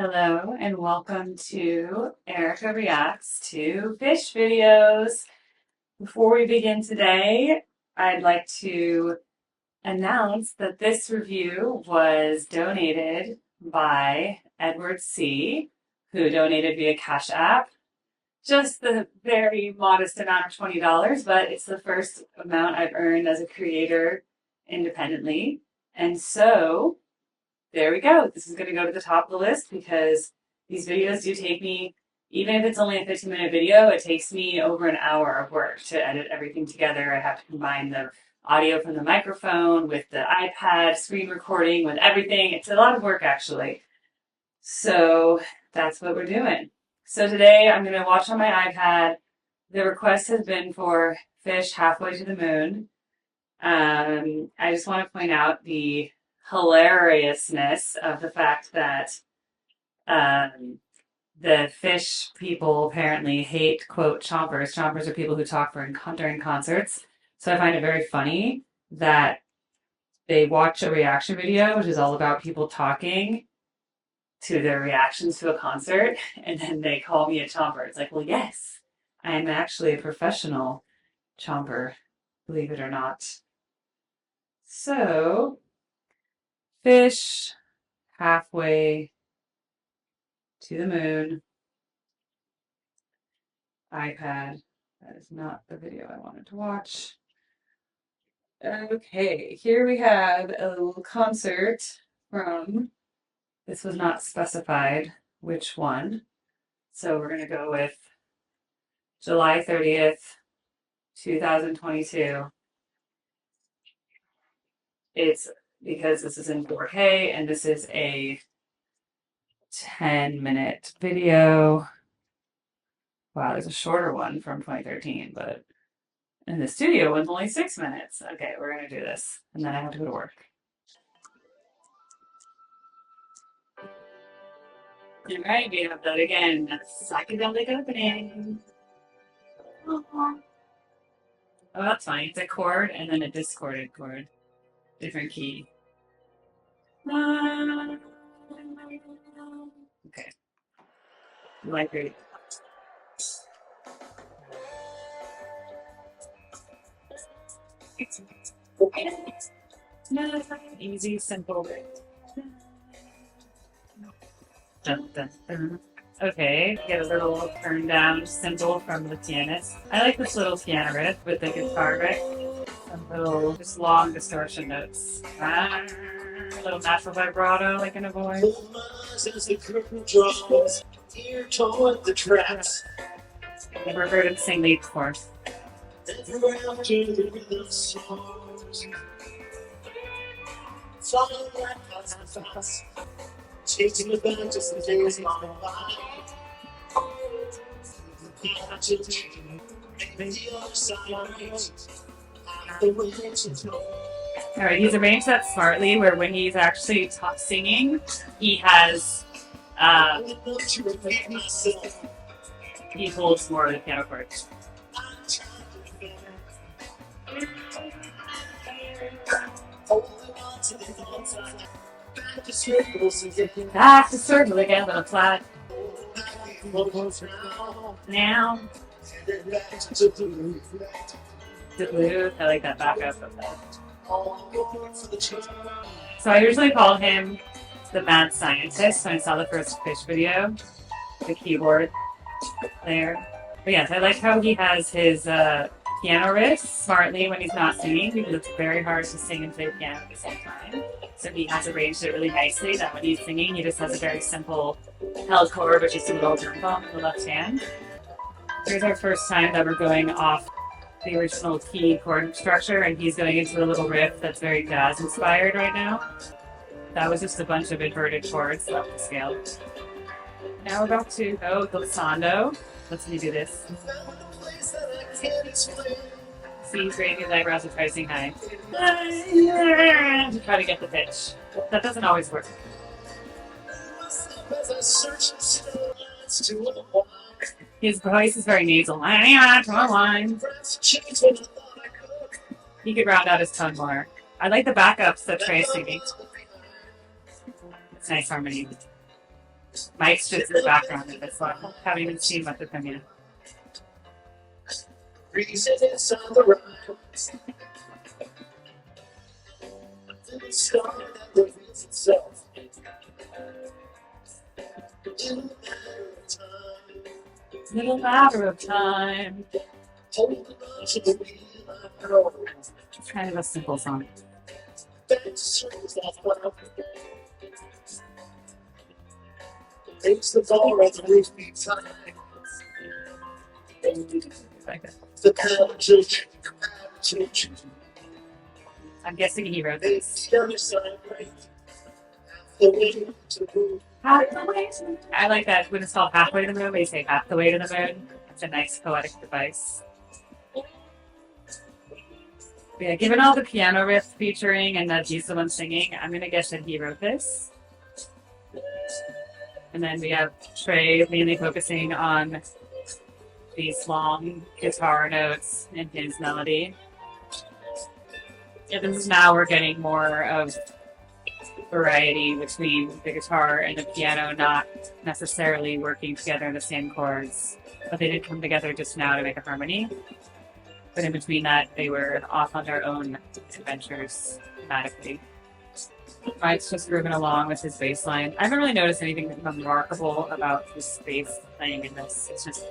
Hello and welcome to Erica Reacts to Phish videos. Before we begin today, I'd like to announce that this review was donated by Edward C., who donated via Cash App. Just the very modest amount of $20, but it's the first amount I've earned as a creator independently. And so there we go. This is going to go to the top of the list because these videos do take me, even if it's only a 15-minute video, it takes me over an hour of work to edit everything together. I have to combine the audio from the microphone with the iPad, screen recording, with everything. It's a lot of work, actually. So that's what we're doing. So today I'm going to watch on my iPad. The request has been for Phish Halfway to the Moon. I just want to point out the hilariousness of the fact that the Phish people apparently hate, quote, chompers. Chompers are people who talk during concerts. So I find it very funny that they watch a reaction video, which is all about people talking to their reactions to a concert, and then they call me a chomper. It's like, well, yes, I am actually a professional chomper, believe it or not. So, Phish Halfway to the Moon, iPad. That is not the video I wanted to watch. Okay, here we have a little concert from, this was not specified which one, so we're going to go with July 30th, 2022. It's because this is in 4K and this is a 10-minute video. Wow, there's a shorter one from 2013, but in the studio one's only 6 minutes. Okay, we're gonna do this, and then I have to go to work. All right, we have that again. That's psychedelic opening. Oh, that's fine. It's a chord and then a discorded chord, different key. Okay, like great. Easy, simple. Dun, dun, dun. Okay, get a little turn down cymbal from the pianist. I like this little piano riff with the guitar riff. Some little, just long distortion notes. A little natural vibrato like in a voice. I've never heard him sing lead before. Chasing the back just the days long by. Alright, he's arranged that smartly where when he's actually singing, he has he holds more of the piano chords. Back to circle again, but I'm flat. Now. Duluth. I like that backup of that. So I usually call him the mad scientist when I saw the first Phish video, the keyboard player. But yes, I like how he has his piano riffs smartly when he's not singing, because it's very hard to sing and play piano at the same time. So he has arranged it really nicely that when he's singing, he just has a very simple held chord, which is a little drum bomb in the left hand. Here's our first time that we're going off the original key chord structure, and he's going into a little riff that's very jazz inspired right now. That was just a bunch of inverted chords off the scale. Now we're about to go glissando. Let's me do this. See, he's raising his eyebrows and try to sing high. To try to get the pitch. That doesn't always work. His voice is very nasal. He could round out his tongue more. I like the backups that Trey's singing. It's nice harmony. Mike's just in the background of this one. Haven't even seen much of him yet. Little matter of time. It's kind of a simple song. Takes the ball at the roofbeams. Like that. The conversation. I'm guessing he wrote this. I like that when it's called Halfway to the Moon, they say half the way to the moon. It's a nice poetic device. But yeah, given all the piano riff featuring and that he's the one singing, I'm gonna guess that he wrote this. And then we have Trey mainly focusing on these long guitar notes in his melody. Yeah, this is now we're getting more of variety between the guitar and the piano, not necessarily working together in the same chords, but they did come together just now to make a harmony. But in between that, they were off on their own adventures thematically. Mike's just grooving along with his bass line. I haven't really noticed anything remarkable about his bass playing in this. It's just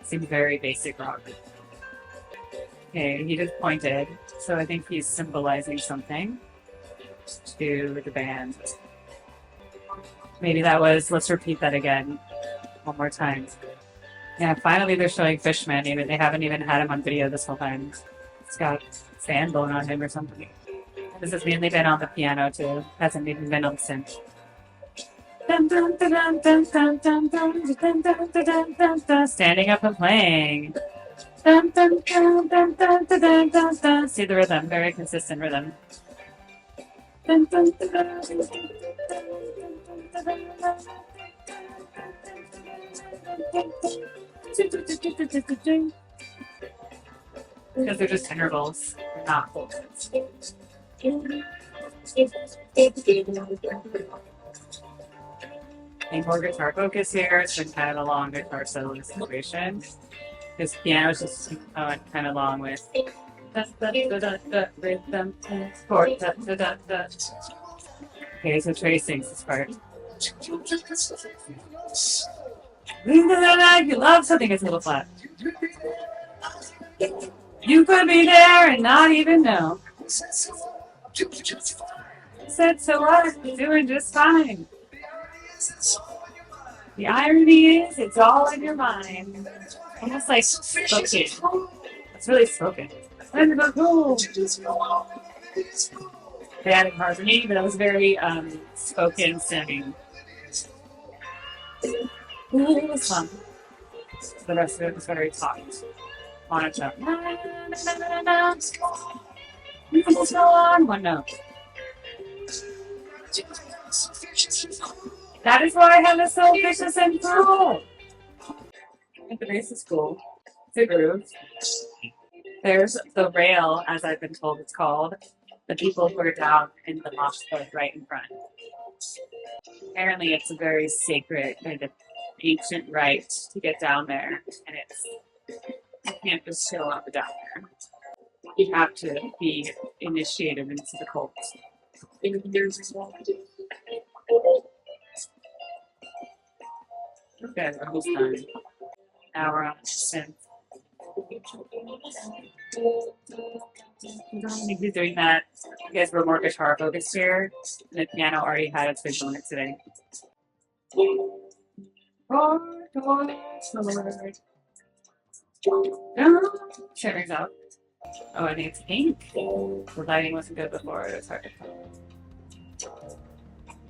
seems very basic rock. Okay, he just pointed, so I think he's symbolizing something to the band. Maybe that was, let's repeat that again one more time. Yeah, finally they're showing Fishman. Even they haven't even had him on video this whole time. It's got fan blowing on him or something. This has mainly been on the piano too. Hasn't even been on the synth. Standing up and playing. See the rhythm, very consistent rhythm. Because they're just intervals, they're not full notes. Need more guitar focus here. It's been kind of a long guitar solo situation. This piano is just kind of long with rhythm. Okay, so Trey sings this part. You love something that's a little flat. You could be there and not even know. Said so what? Doing just fine. The irony is, it's all in your mind. Almost like spoken. It's really spoken. They added harmony, but it was very spoken singing. It was fun. The rest of it was very talked. Monotone. You can just go on one note. That is why I have this so vicious and cruel. The bass is cool. It's a groove. There's the rail, as I've been told it's called. The people who are down in the mosh pit right in front. Apparently it's a very sacred kind of ancient rite to get down there. And you can't just show up down there. You have to be initiated into the cult. Okay, we're almost done. Now we're on synth. I think he's doing that. You guys were more guitar focused here. And the piano already had its visual in it today. Sharing's out. Oh, I think it's pink. The lighting wasn't good before. It was hard to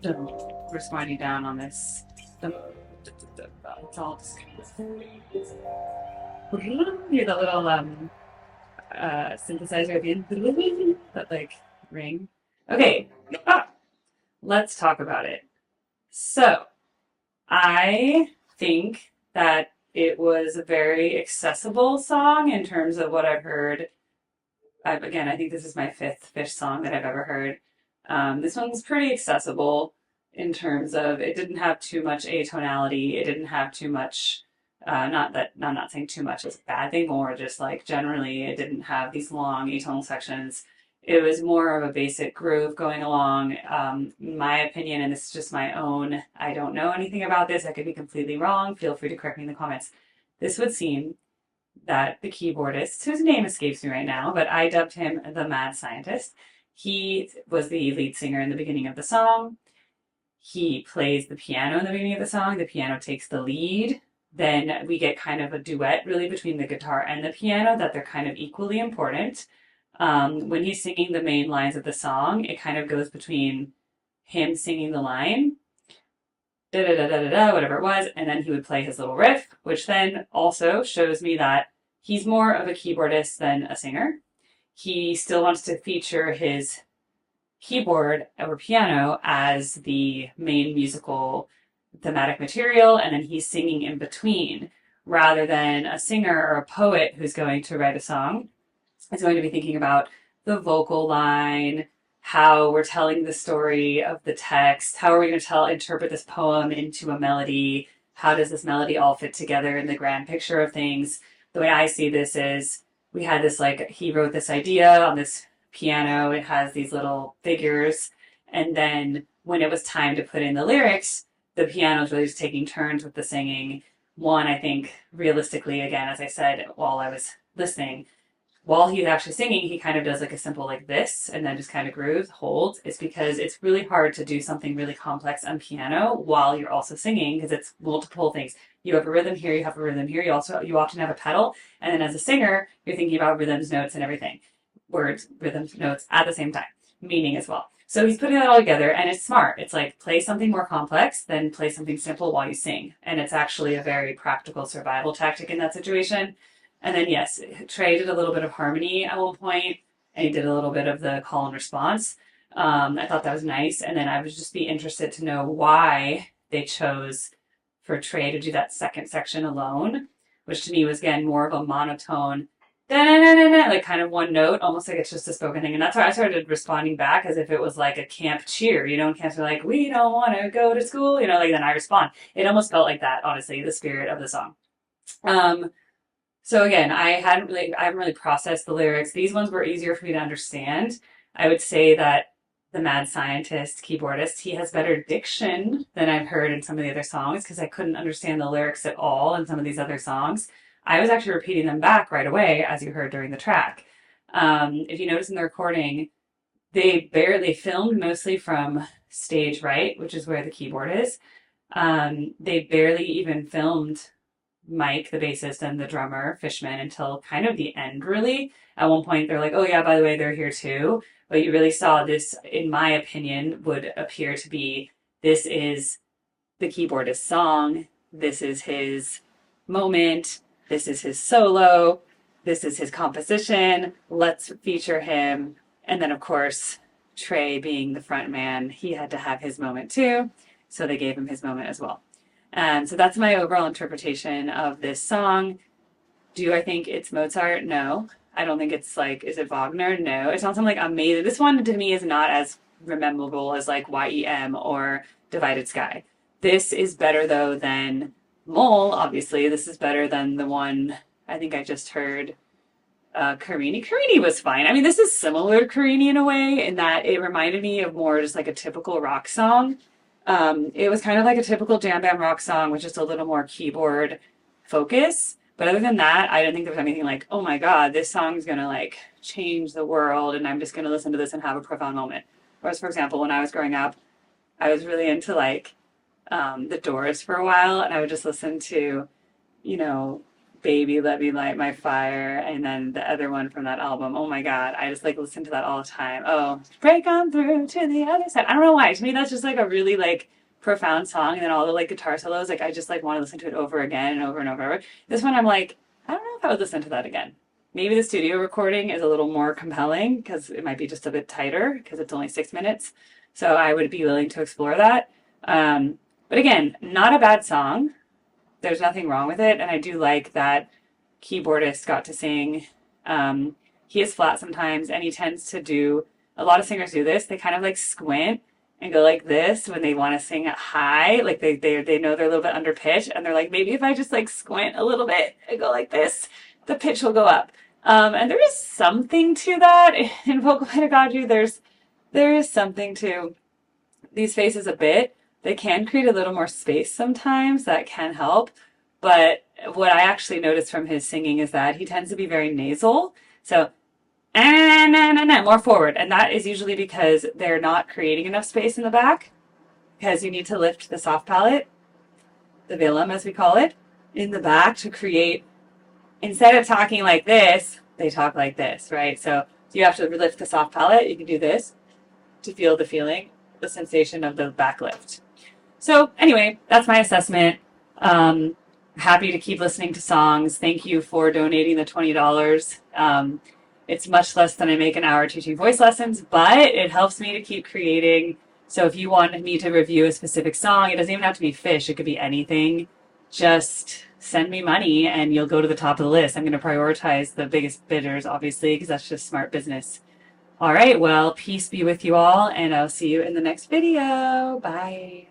tell. We're just winding down on this. It's all just hear the little synthesizer at the end. That like ring. Okay, let's talk about it. So, I think that it was a very accessible song in terms of what I've heard. Again, I think this is my 5th Phish song that I've ever heard. This one's pretty accessible. in terms of it didn't have too much atonality. It didn't have too much. Not that I'm not saying too much is a bad thing, more just like generally it didn't have these long atonal sections. It was more of a basic groove going along. My opinion, and this is just my own, I don't know anything about this. I could be completely wrong. Feel free to correct me in the comments. This would seem that the keyboardist, whose name escapes me right now, but I dubbed him the mad scientist. He was the lead singer in the beginning of the song. He plays the piano in the beginning of the song. The piano takes the lead. Then we get kind of a duet really between the guitar and the piano that they're kind of equally important. When he's singing the main lines of the song, it kind of goes between him singing the line, da da da da da da, whatever it was, and then he would play his little riff, which then also shows me that he's more of a keyboardist than a singer. He still wants to feature his keyboard or piano as the main musical thematic material, and then he's singing in between, rather than a singer or a poet who's going to write a song is going to be thinking about the vocal line, how we're telling the story of the text, how are we going to interpret this poem into a melody, how does this melody all fit together in the grand picture of things. The way I see this is we had this, like, he wrote this idea on this piano, it has these little figures, and then when it was time to put in the lyrics, the piano is really just taking turns with the singing. One, I think, realistically, again, as I said while I was listening, while he's actually singing, he kind of does like a simple like this and then just kind of grooves, holds. It's because it's really hard to do something really complex on piano while you're also singing because it's multiple things. You have a rhythm here, you have a rhythm here. You often have a pedal, and then as a singer, you're thinking about rhythms, notes, and everything. Words, rhythms, notes at the same time, meaning as well. So he's putting that all together, and it's smart. It's like play something more complex, then play something simple while you sing. And it's actually a very practical survival tactic in that situation. And then, yes, Trey did a little bit of harmony at one point, and he did a little bit of the call and response. I thought that was nice. And then I would just be interested to know why they chose for Trey to do that second section alone, which to me was, again, more of a monotone, da-na-na-na-na, like kind of one note, almost like it's just a spoken thing. And that's why I started responding back as if it was like a camp cheer. You know, camps are like, we don't want to go to school. You know, like then I respond. It almost felt like that, honestly, the spirit of the song. So again, I haven't really processed the lyrics. These ones were easier for me to understand. I would say that the mad scientist keyboardist, he has better diction than I've heard in some of the other songs because I couldn't understand the lyrics at all in some of these other songs. I was actually repeating them back right away, as you heard during the track. If you notice in the recording, they filmed mostly from stage right, which is where the keyboard is. They barely even filmed Mike, the bassist, and the drummer, Fishman, until kind of the end, really. At one point, they're like, oh, yeah, by the way, they're here too. But you really saw this, in my opinion, would appear to be this is the keyboardist's song. This is his moment. This is his solo. This is his composition. Let's feature him. And then, of course, Trey being the front man, he had to have his moment too. So they gave him his moment as well. So that's my overall interpretation of this song. Do I think it's Mozart? No. I don't think it's like, is it Wagner? No. It's not something like amazing. This one to me is not as memorable as like YEM or Divided Sky. This is better though than Mole, obviously. This is better than the one I think I just heard, Carini. Carini was fine. I mean, this is similar to Carini in a way in that it reminded me of more just like a typical rock song. It was kind of like a typical jam band rock song with just a little more keyboard focus. But other than that, I didn't think there was anything like, oh my God, this song's going to like change the world and I'm just going to listen to this and have a profound moment. Whereas, for example, when I was growing up, I was really into like the Doors for a while, and I would just listen to, you know, Baby Let Me Light My Fire, and then the other one from that album. Oh my God, I just like listen to that all the time. Oh, break on through to the other side. I don't know why. To me, that's just like a really like profound song, and then all the like guitar solos. Like I just like want to listen to it over again and over and over. And over. This one, I'm like, I don't know if I would listen to that again. Maybe the studio recording is a little more compelling because it might be just a bit tighter because it's only 6 minutes. So I would be willing to explore that. But again, not a bad song. There's nothing wrong with it. And I do like that keyboardist got to sing. He is flat sometimes, and he tends to do, a lot of singers do this. They kind of like squint and go like this when they want to sing it high. Like they know they're a little bit under pitch, and they're like, maybe if I just like squint a little bit and go like this, the pitch will go up. And there is something to that in vocal pedagogy. There is something to these faces a bit. They can create a little more space sometimes. That can help. But what I actually noticed from his singing is that he tends to be very nasal. So, more forward. And that is usually because they're not creating enough space in the back, because you need to lift the soft palate, the velum as we call it, in the back to create, instead of talking like this, they talk like this, right? So you have to lift the soft palate. You can do this to feel the feeling, the sensation of the back lift. So anyway, that's my assessment. Happy to keep listening to songs. Thank you for donating the $20. It's much less than I make an hour teaching voice lessons, but it helps me to keep creating. So if you want me to review a specific song, it doesn't even have to be Phish. It could be anything. Just send me money and you'll go to the top of the list. I'm going to prioritize the biggest bidders, obviously, because that's just smart business. All right, well, peace be with you all, and I'll see you in the next video. Bye.